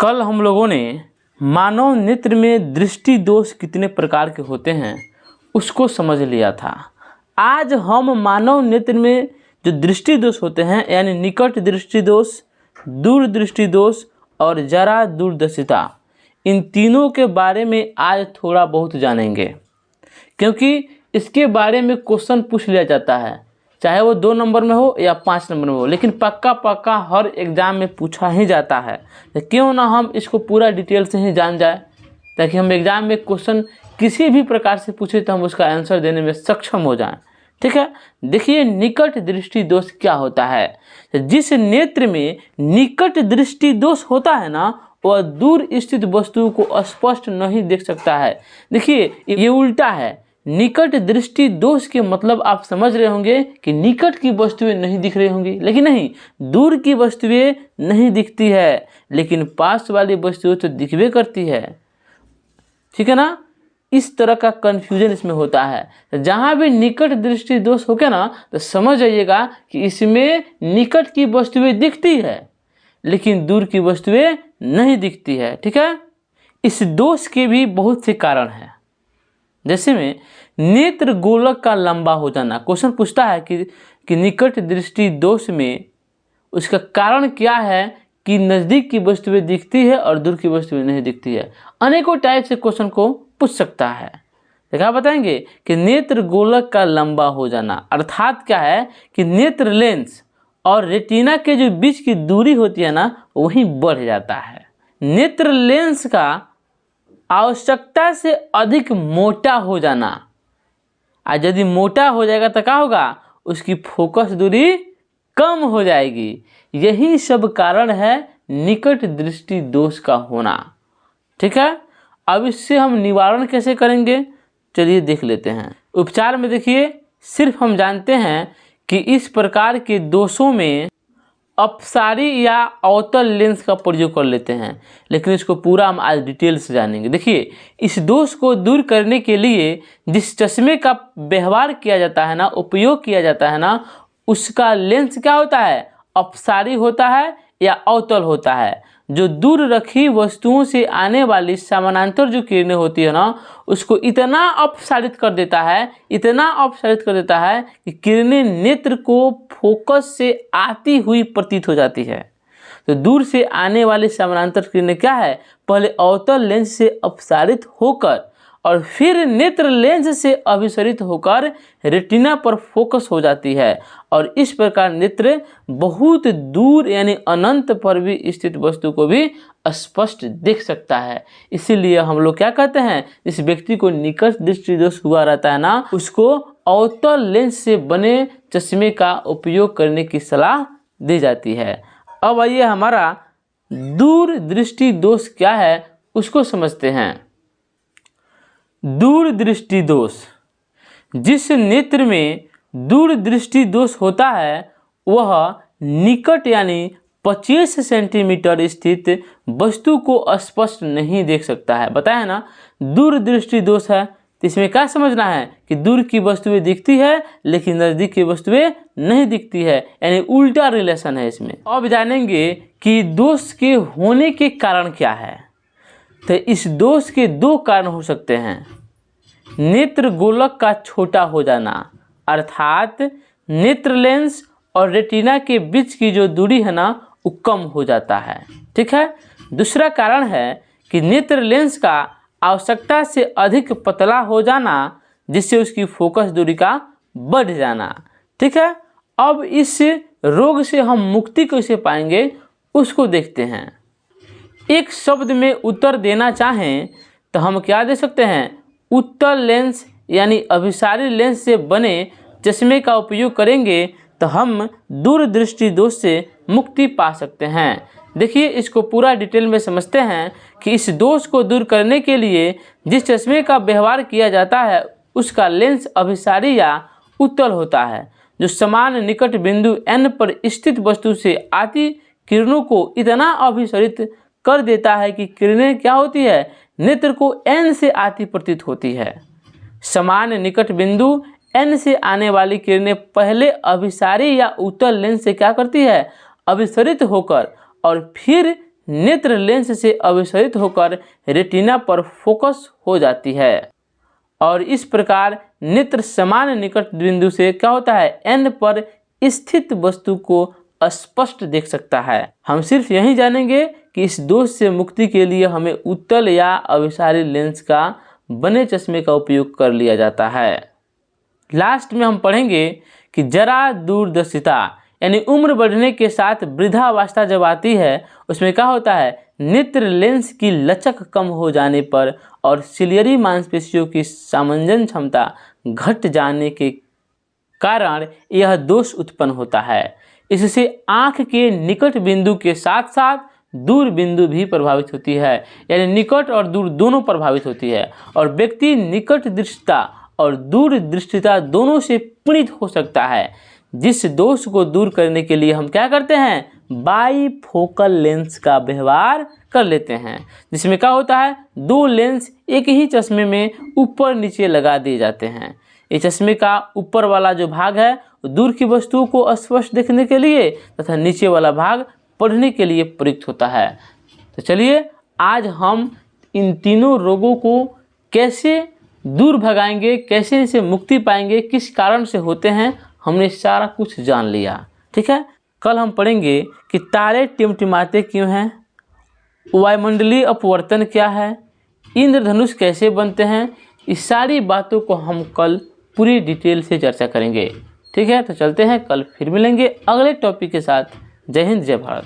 कल हम लोगों ने मानव नेत्र में दृष्टि दोष कितने प्रकार के होते हैं उसको समझ लिया था। आज हम मानव नेत्र में जो दृष्टि दोष होते हैं यानी निकट दृष्टि दोष, दूर दृष्टि दोष और जरा दूरदर्शिता, इन तीनों के बारे में आज थोड़ा बहुत जानेंगे, क्योंकि इसके बारे में क्वेश्चन पूछ लिया जाता है, चाहे वो 2 नंबर में हो या 5 नंबर में हो, लेकिन पक्का हर एग्ज़ाम में पूछा ही जाता है। तो क्यों ना हम इसको पूरा डिटेल से ही जान जाए, ताकि हम एग्ज़ाम में क्वेश्चन किसी भी प्रकार से पूछे तो हम उसका आंसर देने में सक्षम हो जाएं। ठीक है, देखिए निकट दृष्टि दोष क्या होता है। तो जिस नेत्र में निकट दृष्टि दोष होता है ना, वह दूर स्थित वस्तुओं को स्पष्ट नहीं देख सकता है। देखिए ये उल्टा है। निकट दृष्टि दोष के मतलब आप समझ रहे होंगे कि निकट की वस्तुएं नहीं दिख रही होंगी, लेकिन नहीं, दूर की वस्तुएं नहीं दिखती है, लेकिन पास वाली वस्तुएं तो दिखवे करती है। ठीक है ना, इस तरह का कंफ्यूजन इसमें होता है। जहां भी निकट दृष्टि दोष हो गया ना, तो समझ जाइएगा कि इसमें निकट की वस्तुएं दिखती है लेकिन दूर की वस्तुएं नहीं दिखती है। ठीक है, इस दोष के भी बहुत से कारण हैं, जैसे में नेत्र गोलक का लंबा हो जाना। क्वेश्चन पूछता है कि निकट दृष्टि दोष में उसका कारण क्या है कि नज़दीक की वस्तुएं दिखती है और दूर की वस्तुएं नहीं दिखती है। अनेकों टाइप से क्वेश्चन को पूछ सकता है। देखा बताएंगे कि नेत्र गोलक का लंबा हो जाना अर्थात क्या है कि नेत्र लेंस और रेटिना के जो बीच की दूरी होती है ना, वही बढ़ जाता है। नेत्र लेंस का आवश्यकता से अधिक मोटा हो जाना, और यदि मोटा हो जाएगा तो क्या होगा, उसकी फोकस दूरी कम हो जाएगी। यही सब कारण है निकट दृष्टि दोष का होना। ठीक है, अब इससे हम निवारण कैसे करेंगे, चलिए देख लेते हैं। उपचार में देखिए, सिर्फ हम जानते हैं कि इस प्रकार के दोषों में अपसारी या अवतल लेंस का प्रयोग कर लेते हैं, लेकिन इसको पूरा हम आज डिटेल से जानेंगे। देखिए, इस दोष को दूर करने के लिए जिस चश्मे का व्यवहार किया जाता है ना, उपयोग किया जाता है ना, उसका लेंस क्या होता है, अपसारी होता है या अवतल होता है, जो दूर रखी वस्तुओं से आने वाली समानांतर जो किरणें होती है ना, उसको इतना अपसारित कर देता है, इतना अपसारित कर देता है कि किरणें नेत्र को फोकस से आती हुई प्रतीत हो जाती है। तो दूर से आने वाली समानांतर किरणें क्या है, पहले अवतल लेंस से अपसारित होकर और फिर नेत्र लेंस से अभिसरित होकर रेटिना पर फोकस हो जाती है, और इस प्रकार नेत्र बहुत दूर यानी अनंत पर भी स्थित वस्तु को भी स्पष्ट देख सकता है। इसीलिए हम लोग क्या कहते हैं, जिस व्यक्ति को निकट दृष्टि दोष हुआ रहता है ना, उसको अवतल लेंस से बने चश्मे का उपयोग करने की सलाह दी जाती है। अब आइए हमारा दूर दृष्टि दोष क्या है उसको समझते हैं। दूर दृष्टि दोष, जिस नेत्र में दूर दृष्टि दोष होता है वह निकट यानी 25 सेंटीमीटर स्थित वस्तु को स्पष्ट नहीं देख सकता है। बताया ना, दूर दृष्टि दोष है, तो इसमें क्या समझना है कि दूर की वस्तुएं दिखती है लेकिन नज़दीक की वस्तुएं नहीं दिखती है, यानी उल्टा रिलेशन है इसमें। अब जानेंगे कि दोष के होने के कारण क्या है। तो इस दोष के 2 कारण हो सकते हैं। नेत्र गोलक का छोटा हो जाना अर्थात नेत्र लेंस और रेटिना के बीच की जो दूरी है ना, वो कम हो जाता है। ठीक है, दूसरा कारण है कि नेत्र लेंस का आवश्यकता से अधिक पतला हो जाना, जिससे उसकी फोकस दूरी का बढ़ जाना। ठीक है, अब इस रोग से हम मुक्ति कैसे पाएंगे उसको देखते हैं। एक शब्द में उत्तर देना चाहें तो हम क्या दे सकते हैं, उत्तल लेंस यानी अभिसारी लेंस से बने चश्मे का उपयोग करेंगे तो हम दूर दृष्टि दोष से मुक्ति पा सकते हैं। देखिए, इसको पूरा डिटेल में समझते हैं कि इस दोष को दूर करने के लिए जिस चश्मे का व्यवहार किया जाता है उसका लेंस अभिसारी या उत्तल होता है, जो समान निकट बिंदु N पर स्थित वस्तु से आती किरणों को इतना अभिसरित कर देता है कि किरणें क्या होती है, नेत्र को N से आती प्रतीत होती है। समान निकट बिंदु N से आने वाली किरणें पहले अभिसारी या उत्तल लेंस से क्या करती है, अभिसरित होकर और फिर नेत्र लेंस से अभिसरित होकर रेटिना पर फोकस हो जाती है और इस प्रकार नेत्र समान निकट बिंदु से क्या होता है, एन पर स्थित वस्तु को स्पष्ट देख सकता है। हम सिर्फ यही जानेंगे कि इस दोष से मुक्ति के लिए हमें उत्तल या अभिसारी लेंस का बने चश्मे का उपयोग कर लिया जाता है। लास्ट में हम पढ़ेंगे कि जरा दूरदर्शिता यानी उम्र बढ़ने के साथ वृद्धावस्था जब आती है उसमें क्या होता है, नेत्र लेंस की लचक कम हो जाने पर और सिलियरी मांसपेशियों की सामंजन क्षमता घट जाने के कारण यह दोष उत्पन्न होता है। इससे आँख के निकट बिंदु के साथ साथ दूर बिंदु भी प्रभावित होती है, यानी निकट और दूर दोनों प्रभावित होती है और व्यक्ति निकट दृष्टिता और दूर दृष्टिता दोनों से पीड़ित हो सकता है। जिस दोष को दूर करने के लिए हम क्या करते हैं, बाईफोकल लेंस का व्यवहार कर लेते हैं, जिसमें क्या होता है, दो लेंस एक ही चश्मे में ऊपर नीचे लगा दिए जाते हैं। इस चश्मे का ऊपर वाला जो भाग है दूर की वस्तुओं को स्पष्ट देखने के लिए तथा नीचे वाला भाग पढ़ने के लिए प्रयुक्त होता है। तो चलिए आज हम इन तीनों रोगों को कैसे दूर भगाएंगे, कैसे इनसे मुक्ति पाएंगे, किस कारण से होते हैं, हमने सारा कुछ जान लिया। ठीक है, कल हम पढ़ेंगे कि तारे टिमटिमाते क्यों हैं, वायुमंडलीय अपवर्तन क्या है, इंद्रधनुष कैसे बनते हैं। इस सारी बातों को हम कल पूरी डिटेल से चर्चा करेंगे। ठीक है, तो चलते हैं, कल फिर मिलेंगे अगले टॉपिक के साथ। जय हिंद, जय भारत।